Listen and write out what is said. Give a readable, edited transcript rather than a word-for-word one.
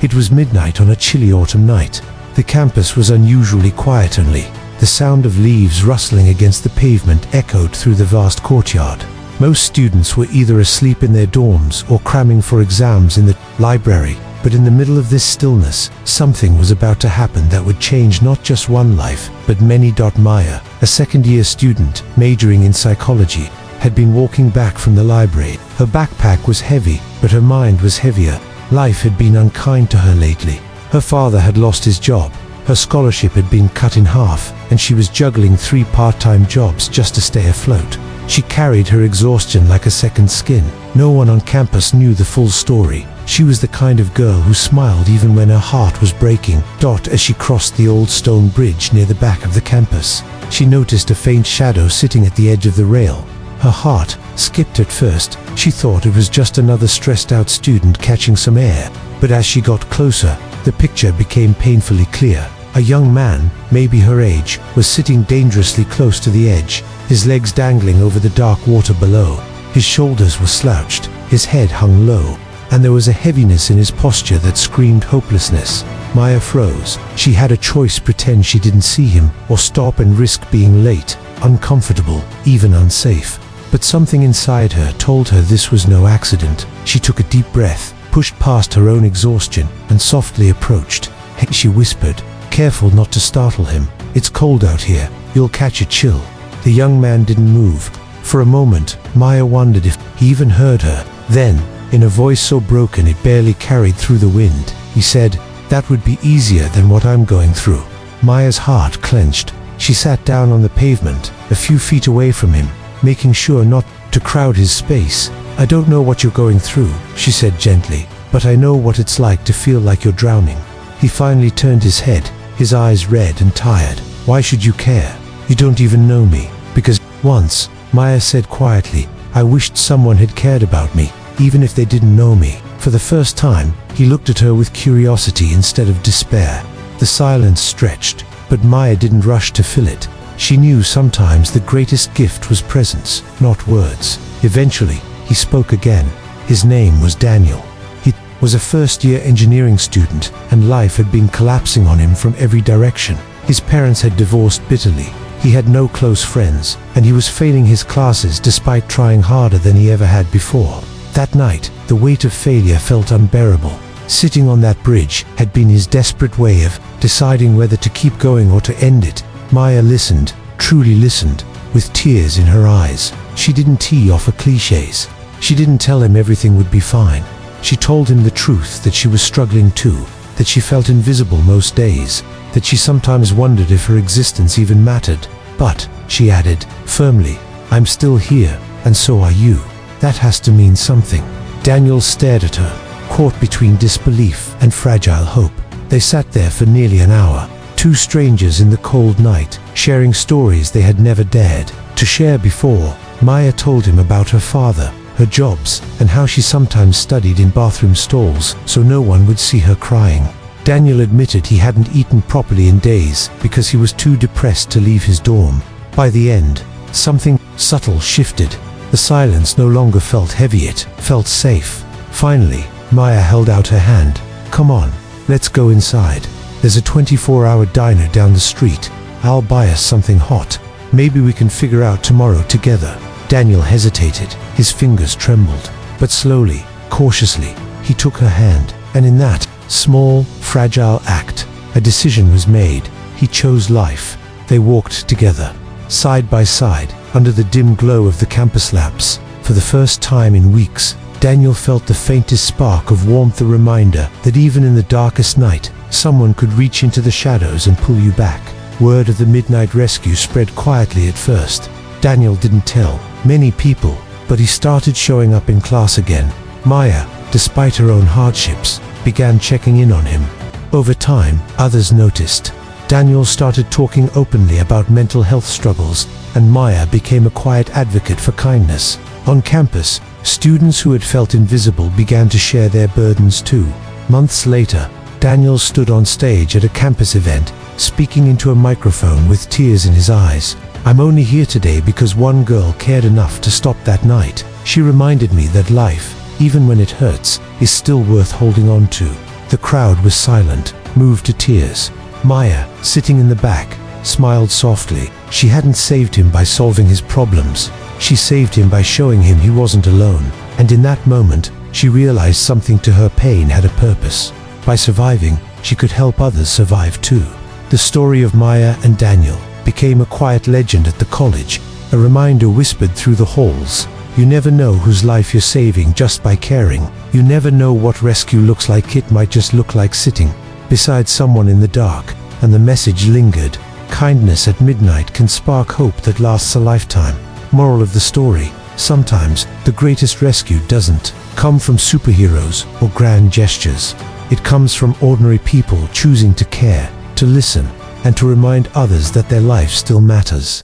It was midnight on a chilly autumn night. The campus was unusually quiet only. The sound of leaves rustling against the pavement echoed through the vast courtyard. Most students were either asleep in their dorms or cramming for exams in the library. But in the middle of this stillness, something was about to happen that would change not just one life, but many. Maya, a second-year student majoring in psychology, had been walking back from the library. Her backpack was heavy, but her mind was heavier. Life had been unkind to her lately. Her father had lost his job, her scholarship had been cut in half, and she was juggling 3 part-time jobs just to stay afloat. She carried her exhaustion like a second skin. No one on campus knew the full story. She was the kind of girl who smiled even when her heart was breaking. As she crossed the old stone bridge near the back of the campus, she noticed a faint shadow sitting at the edge of the rail. Her heart skipped at first. She thought it was just another stressed-out student catching some air. But as she got closer, the picture became painfully clear. A young man, maybe her age, was sitting dangerously close to the edge, his legs dangling over the dark water below. His shoulders were slouched, his head hung low, and there was a heaviness in his posture that screamed hopelessness. Maya froze. She had a choice: pretend she didn't see him, or stop and risk being late, uncomfortable, even unsafe. But something inside her told her this was no accident. She took a deep breath, pushed past her own exhaustion, and softly approached. "Hey," she whispered, careful not to startle him. "It's cold out here. You'll catch a chill." The young man didn't move. For a moment, Maya wondered if he even heard her. Then, in a voice so broken it barely carried through the wind, he said, "That would be easier than what I'm going through." Maya's heart clenched. She sat down on the pavement, a few feet away from him, making sure not to crowd his space. "I don't know what you're going through," she said gently, "but I know what it's like to feel like you're drowning." He finally turned his head, his eyes red and tired. "Why should you care? You don't even know me." "Because once," Maya said quietly, "I wished someone had cared about me, even if they didn't know me." For the first time, he looked at her with curiosity instead of despair. The silence stretched, but Maya didn't rush to fill it. She knew sometimes the greatest gift was presence, not words. Eventually, he spoke again. His name was Daniel. He was a first-year engineering student, and life had been collapsing on him from every direction. His parents had divorced bitterly. He had no close friends, and he was failing his classes despite trying harder than he ever had before. That night, the weight of failure felt unbearable. Sitting on that bridge had been his desperate way of deciding whether to keep going or to end it. Maya listened, truly listened, with tears in her eyes. She didn't tee off her cliches. She didn't tell him everything would be fine. She told him the truth, that she was struggling too, that she felt invisible most days, that she sometimes wondered if her existence even mattered. "But," she added, firmly, "I'm still here, and so are you. That has to mean something." Daniel stared at her, caught between disbelief and fragile hope. They sat there for nearly an hour, two strangers in the cold night, sharing stories they had never dared to share before. Maya told him about her father, her jobs, and how she sometimes studied in bathroom stalls so no one would see her crying. Daniel admitted he hadn't eaten properly in days because he was too depressed to leave his dorm. By the end, something subtle shifted. The silence no longer felt heavy, it felt safe. Finally, Maya held out her hand. "Come on, let's go inside. There's a 24-hour diner down the street. I'll buy us something hot. Maybe we can figure out tomorrow together." Daniel hesitated. His fingers trembled. But slowly, cautiously, he took her hand. And in that small, fragile act, a decision was made. He chose life. They walked together, side by side, under the dim glow of the campus lamps. For the first time in weeks, Daniel felt the faintest spark of warmth, a reminder that even in the darkest night, someone could reach into the shadows and pull you back. Word of the midnight rescue spread quietly at first. Daniel didn't tell many people, but he started showing up in class again. Maya, despite her own hardships, began checking in on him. Over time, others noticed. Daniel started talking openly about mental health struggles, and Maya became a quiet advocate for kindness. On campus, students who had felt invisible began to share their burdens too. Months later, Daniel stood on stage at a campus event, speaking into a microphone with tears in his eyes. "I'm only here today because one girl cared enough to stop that night. She reminded me that life, even when it hurts, is still worth holding on to." The crowd was silent, moved to tears. Maya, sitting in the back, smiled softly. She hadn't saved him by solving his problems. She saved him by showing him he wasn't alone. And in that moment, she realized something to her: pain had a purpose. By surviving, she could help others survive too. The story of Maya and Daniel became a quiet legend at the college, a reminder whispered through the halls. You never know whose life you're saving just by caring. You never know what rescue looks like. It might just look like sitting beside someone in the dark, and the message lingered. Kindness at midnight can spark hope that lasts a lifetime. Moral of the story: sometimes the greatest rescue doesn't come from superheroes or grand gestures. It comes from ordinary people choosing to care, to listen, and to remind others that their life still matters.